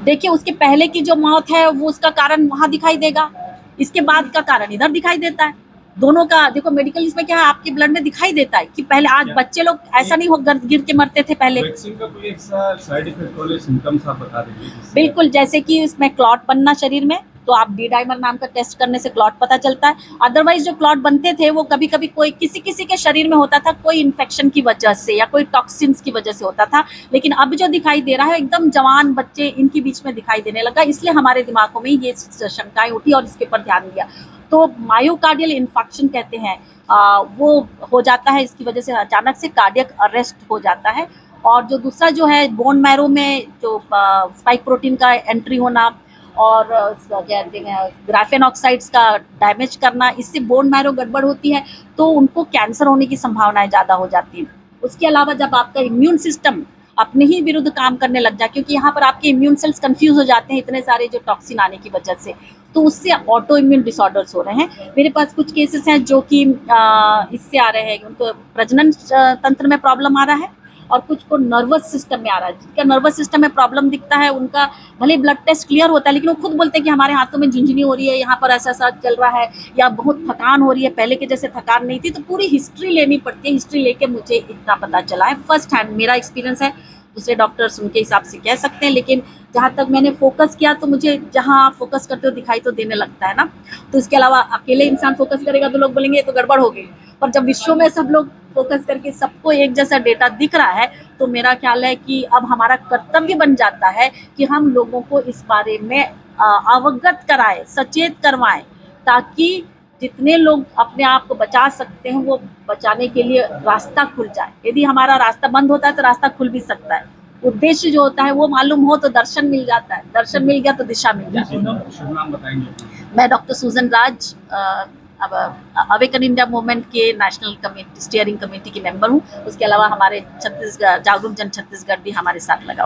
देखिए उसके पहले की जो मौत है वो उसका कारण वहां दिखाई देगा, इसके बाद का कारण इधर दिखाई देता है। दोनों का देखो मेडिकल इसमें क्या है, आपके ब्लड में दिखाई देता है कि पहले आज बच्चे लोग ऐसा नहीं हो गिर के मरते थे पहले। वैक्सीन का कोई ऐसा साइड इफेक्ट वाले सिम्टम्स आप बता दीजिए। बिल्कुल, जैसे कि इसमें क्लॉट बनना शरीर में, तो आप डी डाइमर नाम का टेस्ट करने से क्लॉट पता चलता है। अदरवाइज जो क्लॉट बनते थे वो कभी कभी कोई किसी किसी के शरीर में होता था, कोई इन्फेक्शन की वजह से या कोई टॉक्सिन्स की वजह से होता था। लेकिन अब जो दिखाई दे रहा है एकदम जवान बच्चे इनके बीच में दिखाई देने लगा, इसलिए हमारे दिमागों में ये शंकाएं उठी और इसके ऊपर ध्यान दिया। तो मायोकार्डियल इन्फेक्शन कहते हैं, वो हो जाता है, इसकी वजह से अचानक से कार्डियक अरेस्ट हो जाता है। और जो दूसरा जो है बोन मैरो में जो स्पाइक प्रोटीन का एंट्री होना और कहते हैं ग्राफेन ऑक्साइड्स का डैमेज करना, इससे बोन मैरो गड़बड़ होती है, तो उनको कैंसर होने की संभावनाएं ज़्यादा हो जाती हैं। उसके अलावा जब आपका इम्यून सिस्टम अपने ही विरुद्ध काम करने लग जाए, क्योंकि यहाँ पर आपके इम्यून सेल्स कंफ्यूज हो जाते हैं इतने सारे जो टॉक्सिन आने की वजह से, तो उससे ऑटो इम्यून डिसऑर्डर्स हो रहे हैं। मेरे पास कुछ केसेस हैं जो कि इससे आ रहे हैं, उनको प्रजनन तंत्र में प्रॉब्लम आ रहा है और कुछ को नर्वस सिस्टम में आ रहा है। जिनका नर्वस सिस्टम में प्रॉब्लम दिखता है उनका भले ब्लड टेस्ट क्लियर होता है, लेकिन वो खुद बोलते हैं कि हमारे हाथों में झुंझुनी हो रही है, यहाँ पर ऐसा ऐसा चल रहा है, या बहुत थकान हो रही है, पहले के जैसे थकान नहीं थी। तो पूरी हिस्ट्री लेनी पड़ती है, हिस्ट्री लेके मुझे इतना पता चला है, फर्स्ट हैंड मेरा एक्सपीरियंस है। दूसरे डॉक्टर्स उनके हिसाब से कह सकते हैं, लेकिन जहाँ तक मैंने फोकस किया तो मुझे जहाँ आप फोकस करते हो दिखाई तो देने लगता है ना। तो इसके अलावा अकेले इंसान फोकस करेगा तो लोग बोलेंगे ये तो गड़बड़ हो गई, पर जब विश्व में सब लोग फोकस करके सबको एक जैसा डेटा दिख रहा है, तो मेरा ख्याल है कि अब हमारा कर्तव्य बन जाता है कि हम लोगों को इस बारे में अवगत कराएं, सचेत करवाएं, ताकि जितने लोग अपने आप को बचा सकते हैं वो बचाने के लिए रास्ता खुल जाए। यदि हमारा रास्ता बंद होता है तो रास्ता खुल भी सकता है। उद्देश्य जो होता है वो मालूम हो तो दर्शन मिल जाता है, दर्शन मिल गया तो दिशा मिल जाती है। शुभ नाम बताएंगे। मैं डॉक्टर सुजन राज, अब अवेकन इंडिया मूवमेंट के नेशनल कमेटी स्टीयरिंग कमेटी की मेंबर हूँ। उसके अलावा हमारे छत्तीसगढ़ जागरूक जन छत्तीसगढ़ भी हमारे साथ लगा।